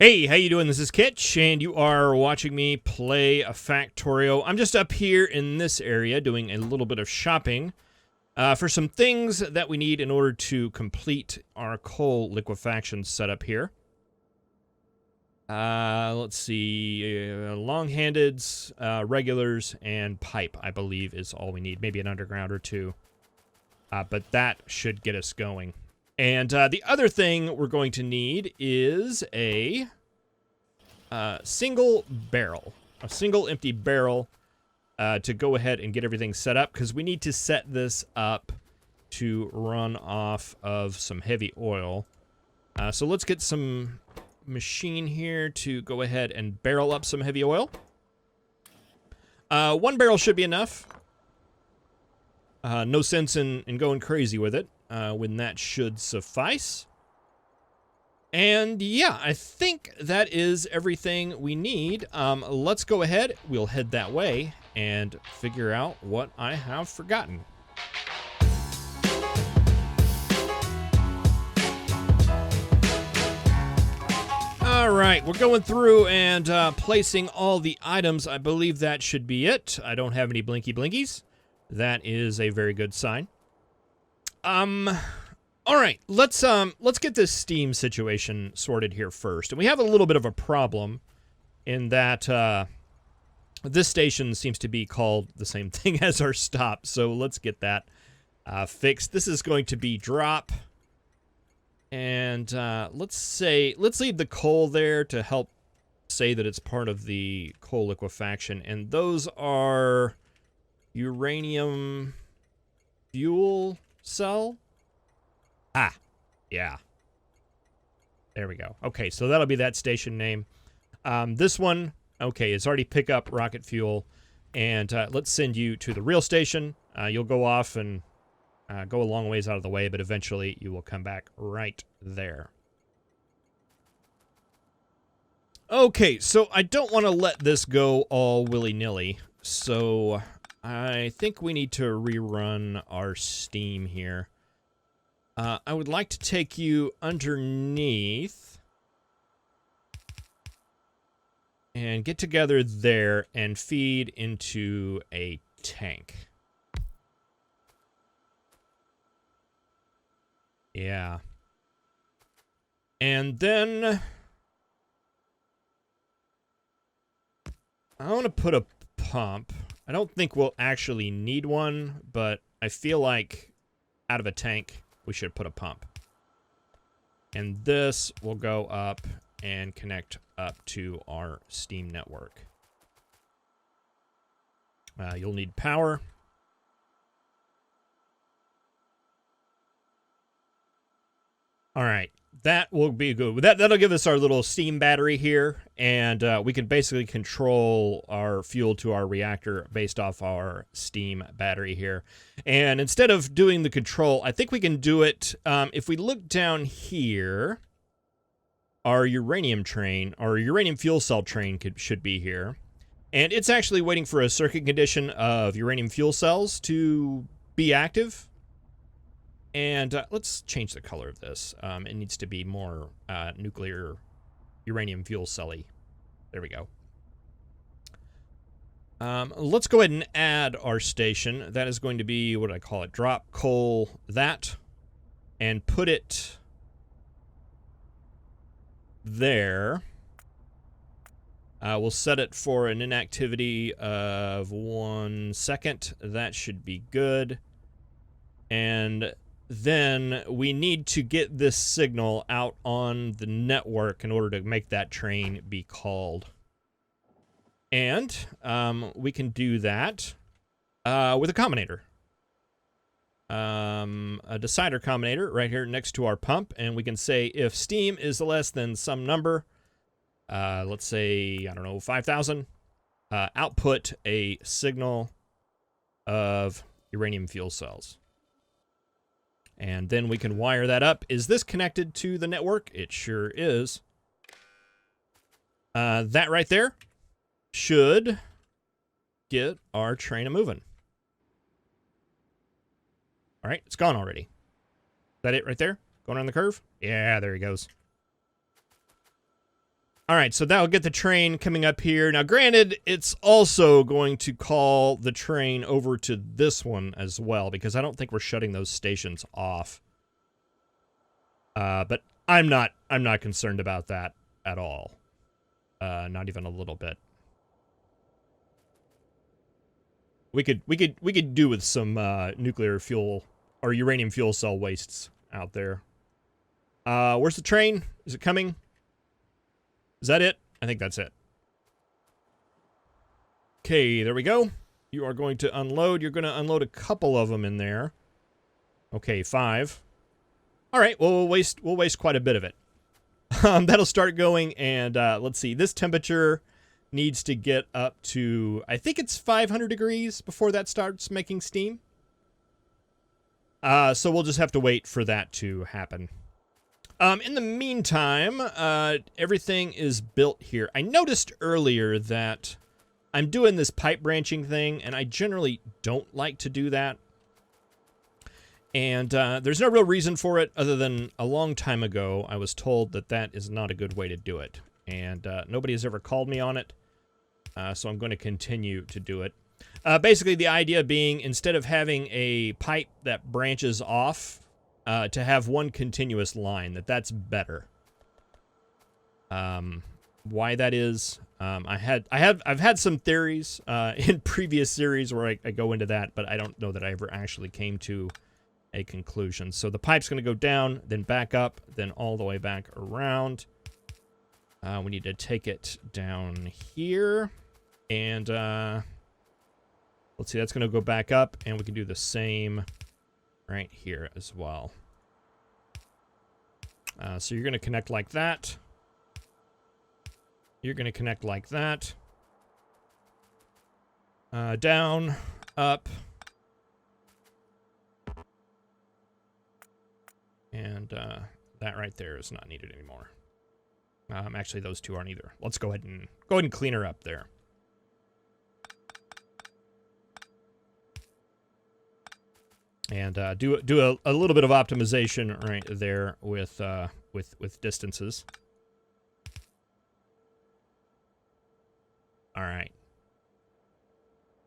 Hey, how you doing? This is Kitch, and you are watching me play a Factorio. I'm just up here in this area doing a little bit of shopping for some things that we need in order to complete our coal liquefaction setup here. Let's see, long-handeds, regulars, and pipe, I believe, is all we need. Maybe an underground or two, but that should get us going. And the other thing we're going to need is a single barrel, a single empty barrel to go ahead and get everything set up, because we need to set this up to run off of some heavy oil. So let's get some machine here to go ahead and barrel up some heavy oil. One barrel should be enough. No sense in going crazy with it. When that should suffice. And yeah, I think that is everything we need. Let's go ahead. We'll head that way and figure out what I have forgotten. All right, we're going through and placing all the items. I believe that should be it. I don't have any blinky blinkies. That is a very good sign. All right, let's get this steam situation sorted here first. And we have a little bit of a problem in that, this station seems to be called the same thing as our stop. So let's get that, fixed. This is going to be drop. And, let's leave the coal there to help say that it's part of the coal liquefaction. And those are uranium fuel cell. Yeah. There we go. Okay, so that'll be that station name. This one, okay, it's already pick up rocket fuel. And let's send you to the real station. You'll go off and go a long ways out of the way, but eventually you will come back right there. Okay, so I don't want to let this go all willy-nilly. So I think we need to rerun our steam here. I would like to take you underneath and get together there and feed into a tank. Yeah. And then I want to put a pump. I don't think we'll actually need one, but I feel like out of a tank we should put a pump. And this will go up and connect up to our steam network. You'll need power. All right, that will be good. That'll give us our little steam battery here, and we can basically control our fuel to our reactor based off our steam battery here. And instead of doing the control, I think we can do it, if we look down here, our uranium train, our uranium fuel cell train should be here. And it's actually waiting for a circuit condition of uranium fuel cells to be active. And let's change the color of this. It needs to be more nuclear uranium fuel cell-y. There we go. Let's go ahead and add our station. That is going to be, what do I call it? Drop coal that. And put it there. We'll set it for an inactivity of 1 second. That should be good. And then we need to get this signal out on the network in order to make that train be called. And we can do that with a combinator. A decider combinator right here next to our pump. And we can say if steam is less than some number, let's say, I don't know, 5,000, output a signal of uranium fuel cells. And then we can wire that up. Is this connected to the network? It sure is. That right there should get our train a-moving. All right, it's gone already. Is that it right there? Going around the curve? Yeah, there he goes. All right, so that'll get the train coming up here. Now, granted, it's also going to call the train over to this one as well, because I don't think we're shutting those stations off. But I'm not concerned about that at all. Not even a little bit. We could do with some nuclear fuel or uranium fuel cell wastes out there. Where's the train? Is it coming? Is that it? I think that's it. Okay, there we go. You are going to unload. You're going to unload a couple of them in there. Okay, 5. All right, well, we'll waste quite a bit of it. That'll start going, and let's see. This temperature needs to get up to, I think it's 500 degrees before that starts making steam. So we'll just have to wait for that to happen. In the meantime, everything is built here. I noticed earlier that I'm doing this pipe branching thing, and I generally don't like to do that. And there's no real reason for it other than a long time ago I was told that that is not a good way to do it. And nobody has ever called me on it, so I'm going to continue to do it. Basically, the idea being, instead of having a pipe that branches off, to have one continuous line, that's better. Why that is, I've had some theories in previous series where I go into that, but I don't know that I ever actually came to a conclusion. So the pipe's going to go down, then back up, then all the way back around. We need to take it down here, and let's see, that's going to go back up, and we can do the same right here as well. So you're going to connect like that. You're going to connect like that. Down, up. And that right there is not needed anymore. Actually, those two aren't either. Let's go ahead and clean her up there. And do a little bit of optimization right there with distances. All right.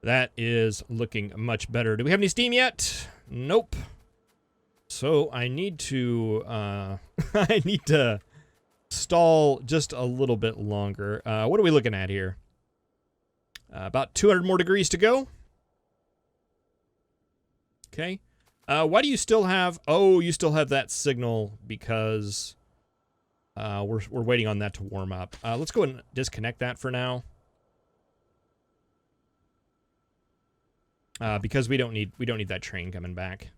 That is looking much better. Do we have any steam yet? Nope. So I need to I need to stall just a little bit longer. What are we looking at here? About 200 more degrees to go. Okay. Why do you still have... Oh, you still have that signal because we're waiting on that to warm up. Let's go ahead and disconnect that for now. Because we don't need that train coming back.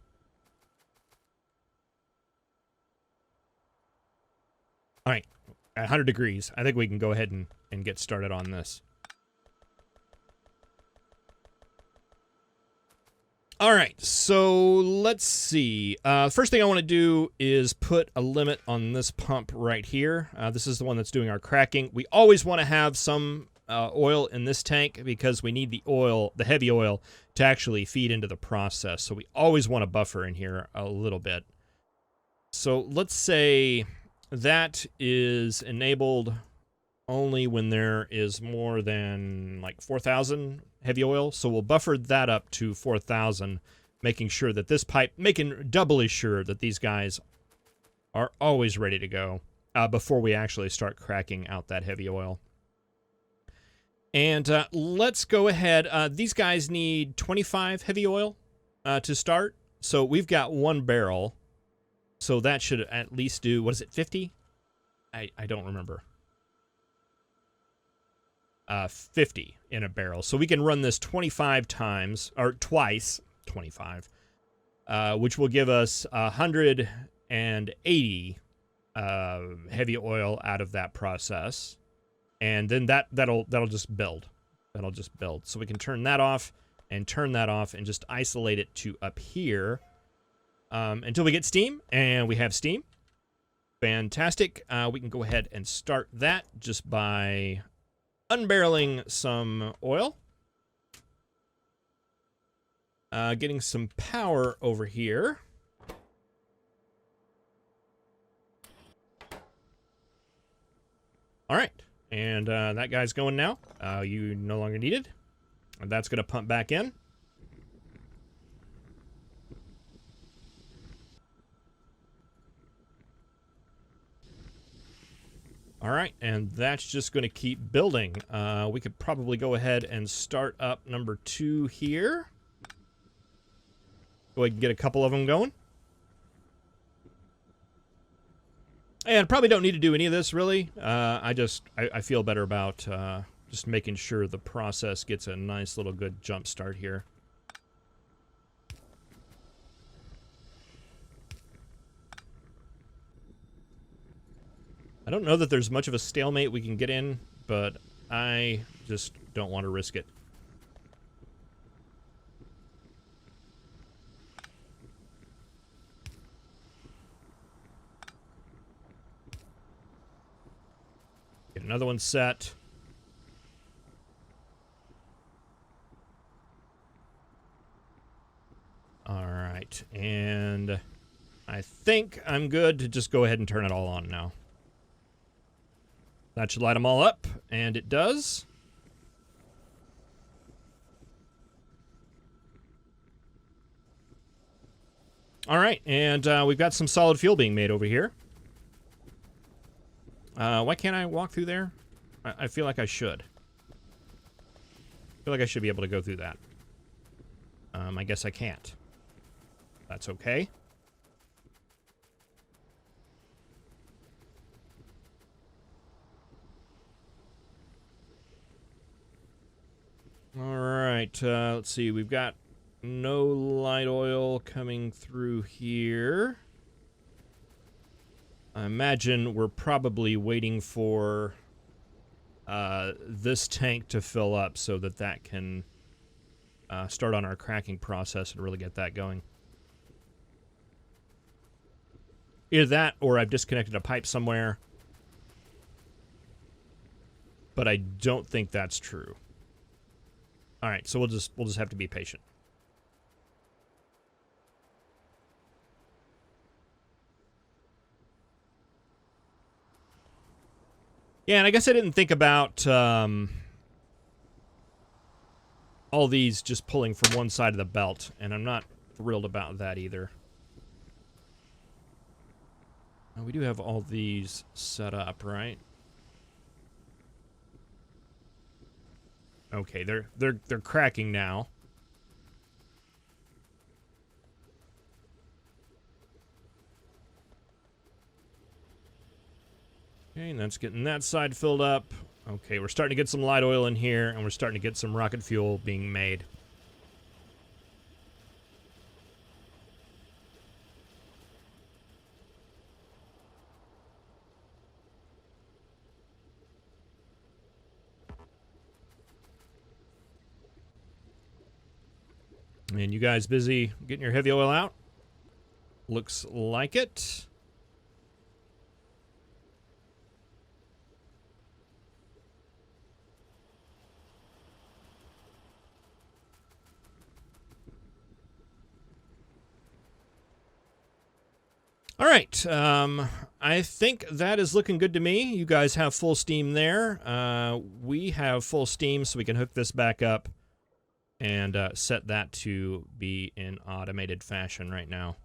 All right, at 100 degrees, I think we can go ahead and get started on this. All right, so let's see. First thing I want to do is put a limit on this pump right here. This is the one that's doing our cracking. We always want to have some oil in this tank because we need the oil, the heavy oil, to actually feed into the process. So we always want a buffer in here a little bit. So let's say that is enabled only when there is more than like 4,000 heavy oil. So we'll buffer that up to 4,000, making sure that this pipe, making doubly sure that these guys are always ready to go before we actually start cracking out that heavy oil. And let's go ahead. These guys need 25 heavy oil to start. So we've got 1 barrel. So that should at least do, what is it, 50? I don't remember. 50 in a barrel. So we can run this 25 times, or twice, 25, which will give us 180 heavy oil out of that process. And then that'll just build. That'll just build. So we can turn that off and just isolate it to up here until we get steam. And we have steam. Fantastic. We can go ahead and start that just by unbarreling some oil. Getting some power over here. All right. And that guy's going now. You no longer needed. And that's going to pump back in. All right, and that's just going to keep building. We could probably go ahead and start up number 2 here. Go ahead and get a couple of them going. And probably don't need to do any of this, really. I feel better about just making sure the process gets a nice little good jump start here. I don't know that there's much of a stalemate we can get in, but I just don't want to risk it. Get another one set. All right, and I think I'm good to just go ahead and turn it all on now. That should light them all up, and it does. All right, and we've got some solid fuel being made over here. Why can't I walk through there? I feel like I should. I feel like I should be able to go through that. I guess I can't. That's okay. All right, let's see. We've got no light oil coming through here. I imagine we're probably waiting for this tank to fill up so that that can start on our cracking process and really get that going. Either that or I've disconnected a pipe somewhere. But I don't think that's true. All right, so we'll just have to be patient. Yeah, and I guess I didn't think about all these just pulling from one side of the belt, and I'm not thrilled about that either. Now, we do have all these set up, right? Okay, they're cracking now. Okay, and that's getting that side filled up. Okay, we're starting to get some light oil in here, and we're starting to get some rocket fuel being made. And you guys busy getting your heavy oil out? Looks like it. All right, I think that is looking good to me. You guys have full steam there. We have full steam, so we can hook this back up and set that to be in automated fashion right now.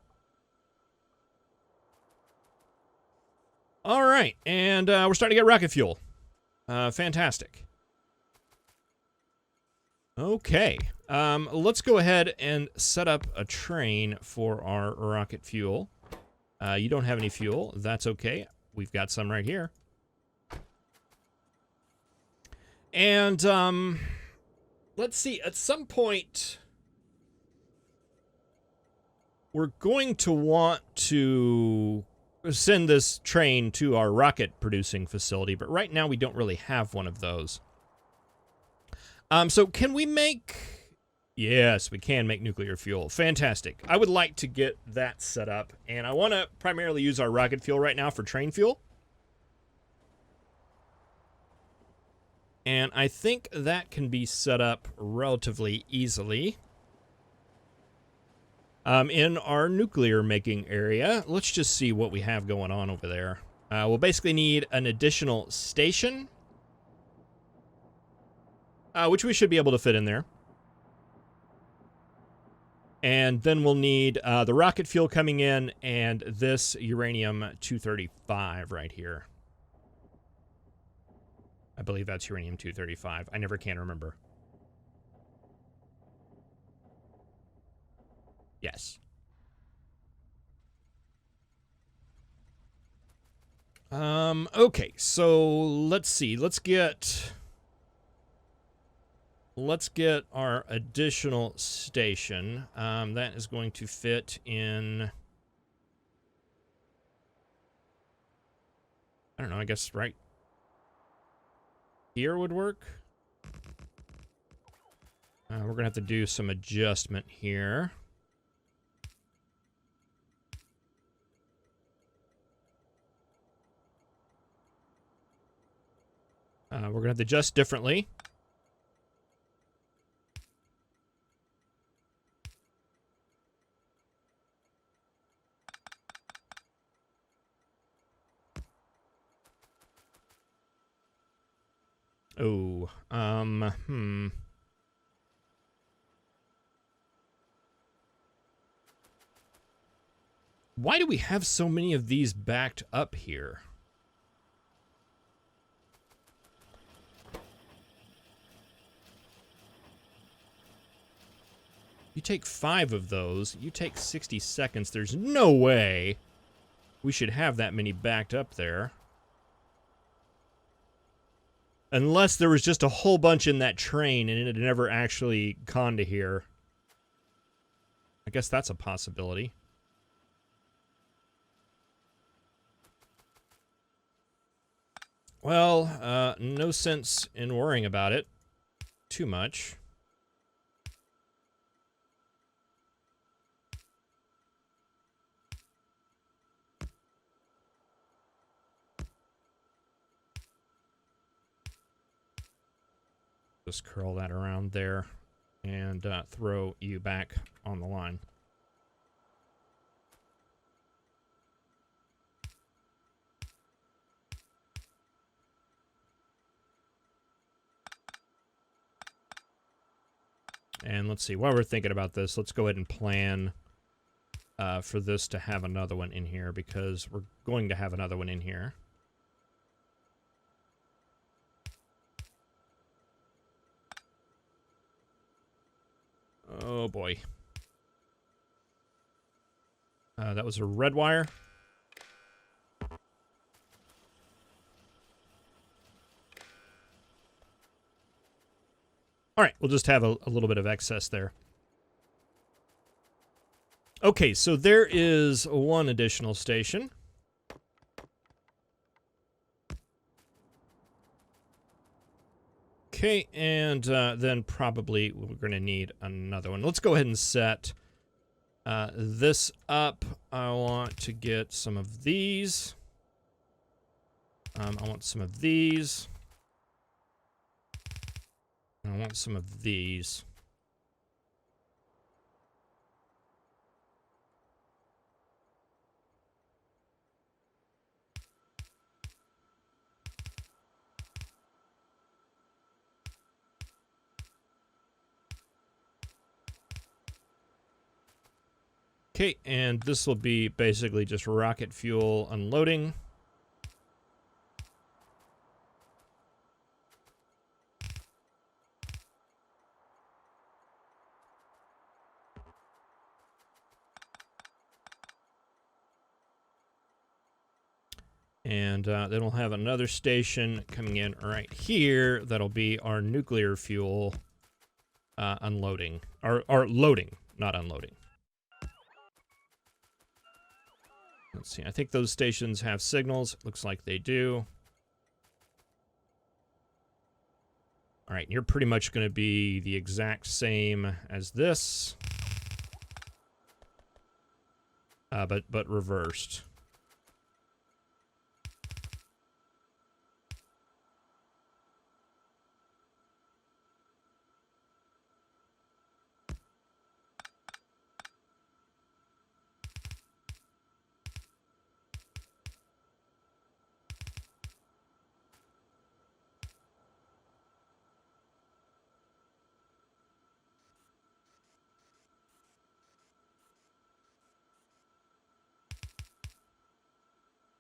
All right, and we're starting to get rocket fuel. Fantastic. Okay, let's go ahead and set up a train for our rocket fuel. You don't have any fuel. That's okay. We've got some right here. And, let's see. At some point, we're going to want to send this train to our rocket-producing facility, but right now we don't really have one of those. So can we make... Yes, we can make nuclear fuel. Fantastic. I would like to get that set up, and I want to primarily use our rocket fuel right now for train fuel. And I think that can be set up relatively easily. In our nuclear making area, let's just see what we have going on over there. We'll basically need an additional station which we should be able to fit in there. And then we'll need the rocket fuel coming in and this uranium-235 right here. I believe that's uranium-235. I never can remember. Yes. Okay, so let's see. Let's get our additional station. That is going to fit in, I don't know, I guess right here would work. We're going to have to do some adjustment here. We're going to have to adjust differently. Oh, Why do we have so many of these backed up here? You take 5 of those, you take 60 seconds. There's no way we should have that many backed up there. Unless there was just a whole bunch in that train and it had never actually gone to here. I guess that's a possibility. Well, no sense in worrying about it too much. Just curl that around there and throw you back on the line. And let's see, while we're thinking about this, let's go ahead and plan for this to have another one in here, because we're going to have another one in here. Oh boy. That was a red wire. All right, we'll just have a little bit of excess there. Okay, so there is one additional station. Okay, and then probably we're going to need another one. Let's go ahead and set this up. I want to get some of these. I want some of these. I want some of these. Okay, and this will be basically just rocket fuel unloading. And then we'll have another station coming in right here. That'll be our nuclear fuel unloading. Or loading, not unloading. Let's see. I think those stations have signals. Looks like they do. All right, you're pretty much going to be the exact same as this. But reversed.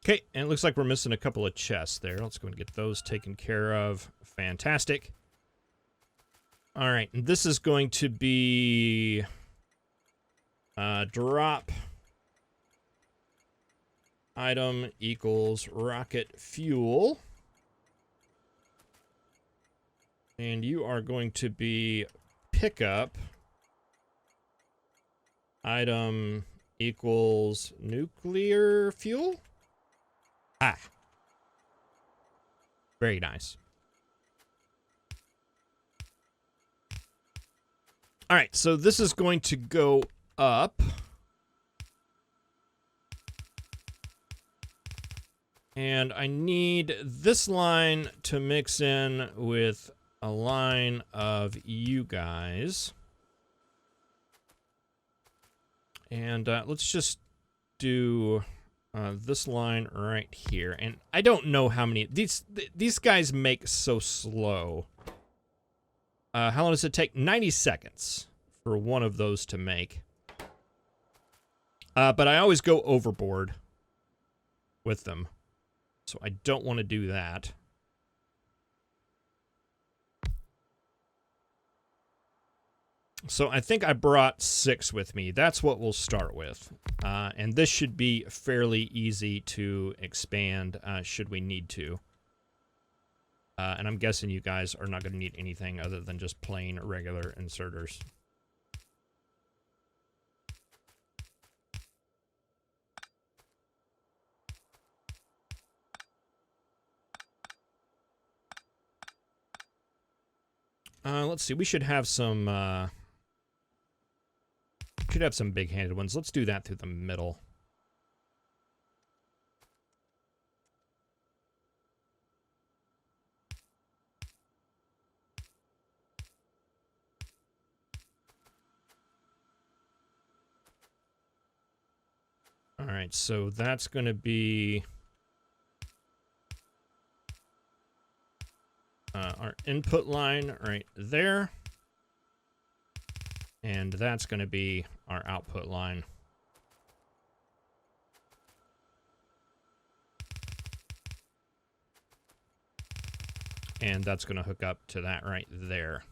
Okay, and it looks like we're missing a couple of chests there. Let's go and get those taken care of. Fantastic. All right, and this is going to be drop item equals rocket fuel. And you are going to be pickup item equals nuclear fuel. Ah. Very nice. All right, so this is going to go up. And I need this line to mix in with a line of you guys. And let's just do this line right here. And I don't know how many... These guys make so slow. How long does it take? 90 seconds for one of those to make. But I always go overboard with them. So I don't want to do that. So I think I brought 6 with me. That's what we'll start with. And this should be fairly easy to expand should we need to. And I'm guessing you guys are not going to need anything other than just plain regular inserters. Let's see. We should have some big-handed ones. Let's do that through the middle. All right, so that's going to be our input line right there. And that's going to be our output line. And that's going to hook up to that right there.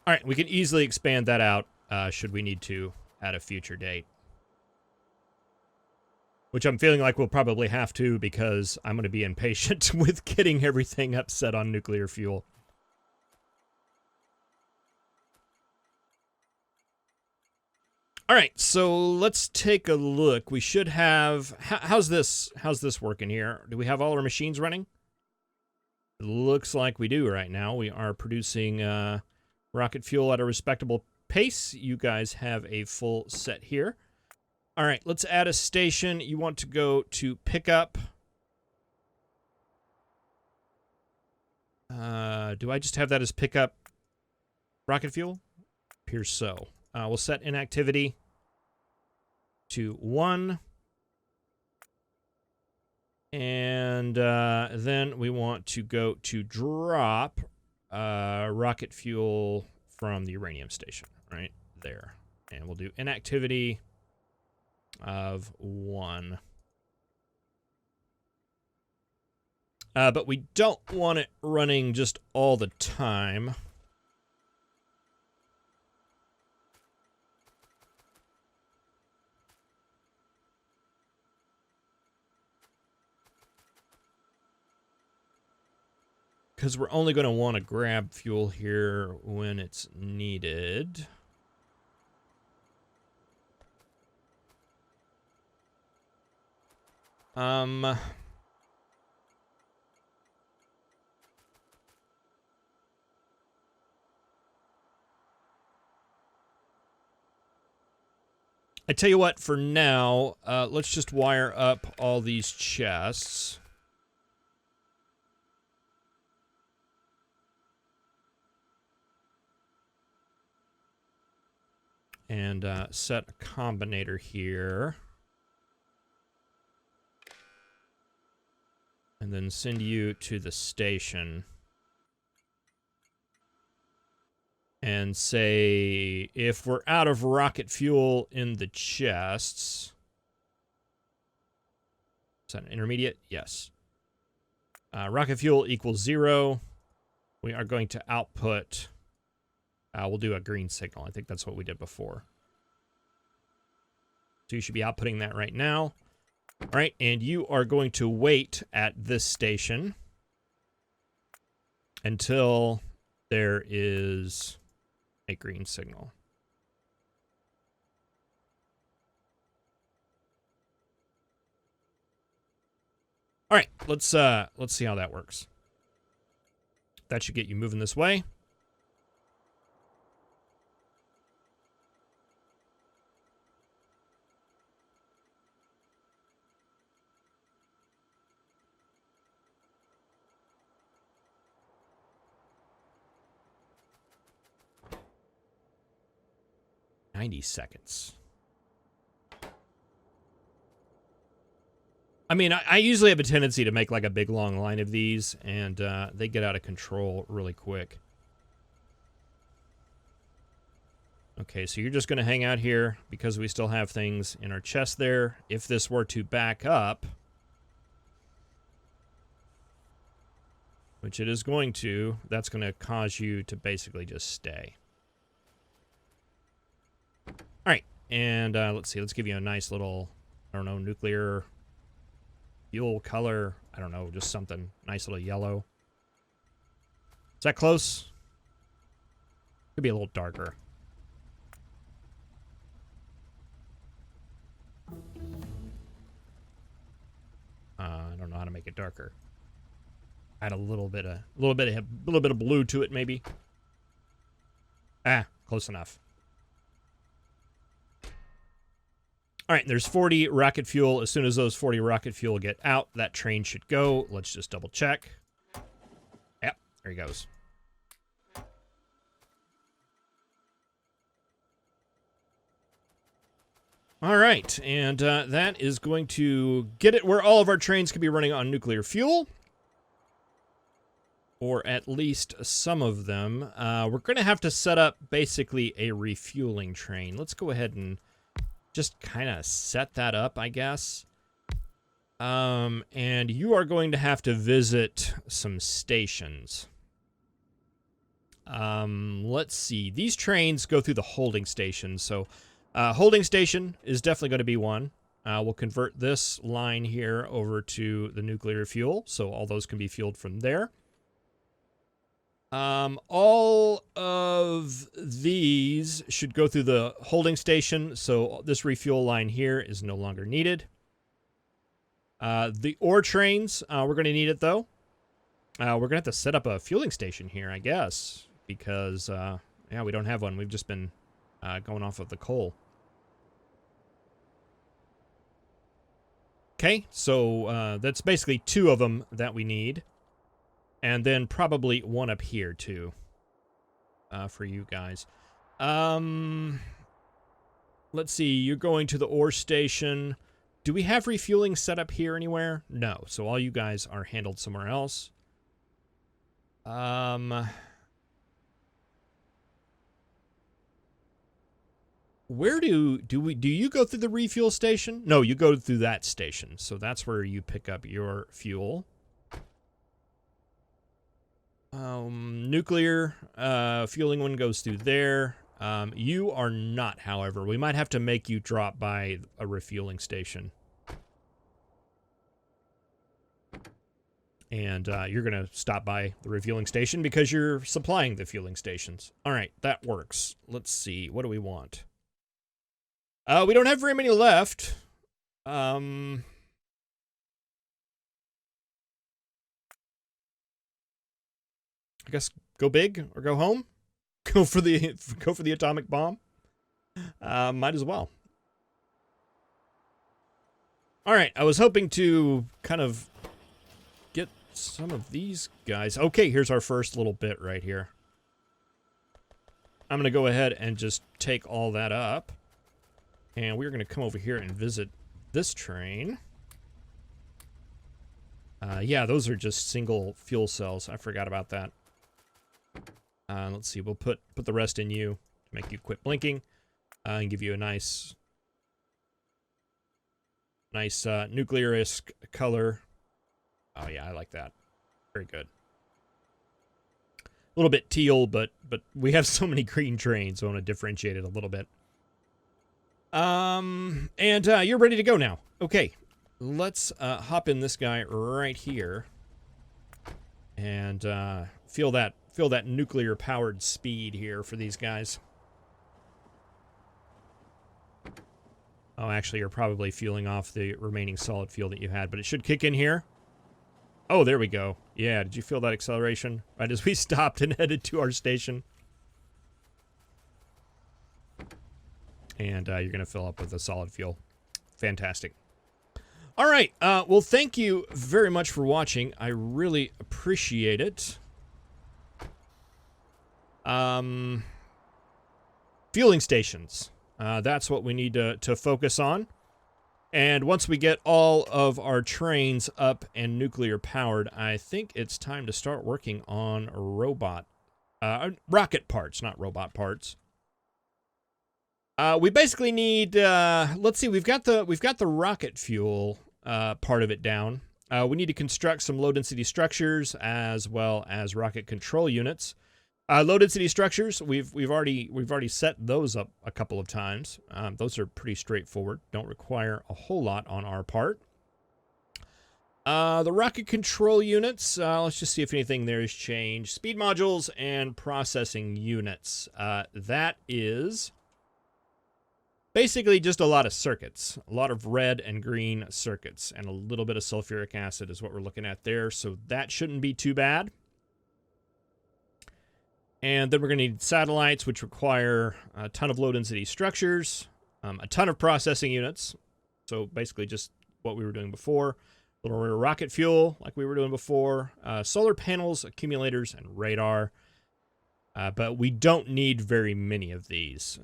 All right, we can easily expand that out should we need to at a future date. Which I'm feeling like we'll probably have to because I'm going to be impatient with getting everything upset on nuclear fuel. All right, so let's take a look. We should have... How's this working here? Do we have all our machines running? It looks like we do right now. We are producing rocket fuel at a respectable pace. You guys have a full set here. All right, let's add a station. You want to go to pickup. Do I just have that as pickup rocket fuel? Appears so. We'll set inactivity to 1. And then we want to go to drop rocket fuel from the uranium station right there. And we'll do inactivity of 1. But we don't want it running just all the time. Because we're only going to want to grab fuel here when it's needed. I tell you what, for now, let's just wire up all these chests. And set a combinator here. And then send you to the station. and say if we're out of rocket fuel in the chests. Is that an intermediate? Yes. Rocket fuel equals 0. We are going to output. We'll do a green signal. I think that's what we did before. So you should be outputting that right now. All right, and you are going to wait at this station until there is a green signal. All right, let's see how that works. That should get you moving this way. $90. I mean, I usually have a tendency to make like a big long line of these, and they get out of control really quick. Okay, so you're just going to hang out here because we still have things in our chest there. If this were to back up, which it is going to, that's going to cause you to basically just stay. All right, and let's see. Let's give you a nice little, I don't know, nuclear fuel color. I don't know, just something nice little yellow. Is that close? Could be a little darker. I don't know how to make it darker. Add a little bit of blue to it, maybe. Ah, close enough. All right, there's 40 rocket fuel. As soon as those 40 rocket fuel get out, that train should go. Let's just double check. Yep, there he goes. All right, and that is going to get it where all of our trains can be running on nuclear fuel. Or at least some of them. We're going to have to set up basically a refueling train. Let's go ahead and just kind of set that up, I guess. And you are going to have to visit some stations. Let's see. These trains go through the holding station. So holding station is definitely going to be one. We'll convert this line here over to the nuclear fuel. So all those can be fueled from there. All of these should go through the holding station, so this refuel line here is no longer needed. The ore trains, we're going to need it, though. We're going to have to set up a fueling station here, I guess, because, yeah, we don't have one. We've just been going off of the coal. Okay, so that's basically 2 of them that we need. And then probably one up here, too, for you guys. Let's see. You're going to the ore station. Do we have refueling set up here anywhere? No. So all you guys are handled somewhere else. Where do you go through the refuel station? No, you go through that station. So that's where you pick up your fuel. Nuclear fueling one goes through there. You are not, however. We might have to make you drop by a refueling station. And you're going to stop by the refueling station because you're supplying the fueling stations. All right, that works. Let's see. What do we want? We don't have very many left. I guess go big or go home. Go for the atomic bomb. Might as well. All right, I was hoping to kind of get some of these guys. Okay, here's our first little bit right here. I'm going to go ahead and just take all that up. And we're going to come over here and visit this train. Yeah, those are just single fuel cells. I forgot about that. Let's see. We'll put the rest in you to make you quit blinking, and give you a nice nuclear-esque color. Oh yeah, I like that. Very good. A little bit teal, but we have so many green trains, so I want to differentiate it a little bit. And you're ready to go now. Okay, let's hop in this guy right here, and feel that nuclear-powered speed here for these guys. Oh, actually, you're probably fueling off the remaining solid fuel that you had, but it should kick in here. Oh, there we go. Yeah, did you feel that acceleration? Right as we stopped and headed to our station. And you're going to fill up with the solid fuel. Fantastic. All right. Well, thank you very much for watching. I really appreciate it. Fueling stations. That's what we need to focus on. And once we get all of our trains up and nuclear powered, I think it's time to start working on rocket parts, not robot parts. We basically need, let's see, we've got the rocket fuel part of it down. We need to construct some low density structures as well as rocket control units. Low density structures, we've already set those up a couple of times. Those are pretty straightforward. Don't require a whole lot on our part. The rocket control units, let's just see if anything there has changed. Speed modules and processing units. That is basically just a lot of circuits. A lot of red and green circuits. And a little bit of sulfuric acid is what we're looking at there. So that shouldn't be too bad. And then we're going to need satellites, which require a ton of low-density structures, a ton of processing units. So basically just what we were doing before. A little rocket fuel, like we were doing before. Solar panels, accumulators, and radar. But we don't need very many of these.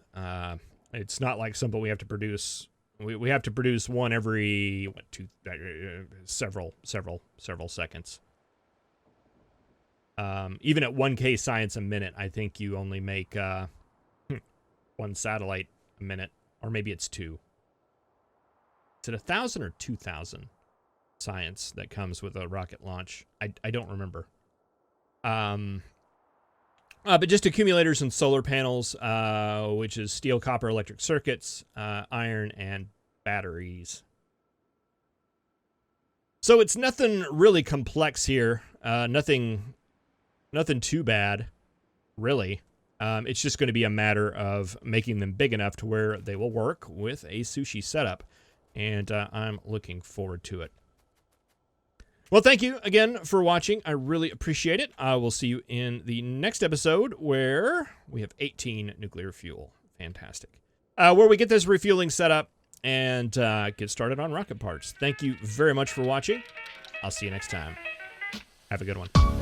It's not like something we have to produce. We have to produce one every, several seconds. Even at 1K science a minute, I think you only make one satellite a minute, or maybe it's 2. Is it 1,000 or 2,000 science that comes with a rocket launch? I don't remember. But just accumulators and solar panels, which is steel, copper, electric circuits, iron, and batteries. So it's nothing really complex here. Nothing too bad, really. It's just going to be a matter of making them big enough to where they will work with a sushi setup. And I'm looking forward to it. Well, thank you again for watching. I really appreciate it. I will see you in the next episode where we have 18 nuclear fuel. Fantastic. Where we get this refueling set up and get started on rocket parts. Thank you very much for watching. I'll see you next time. Have a good one.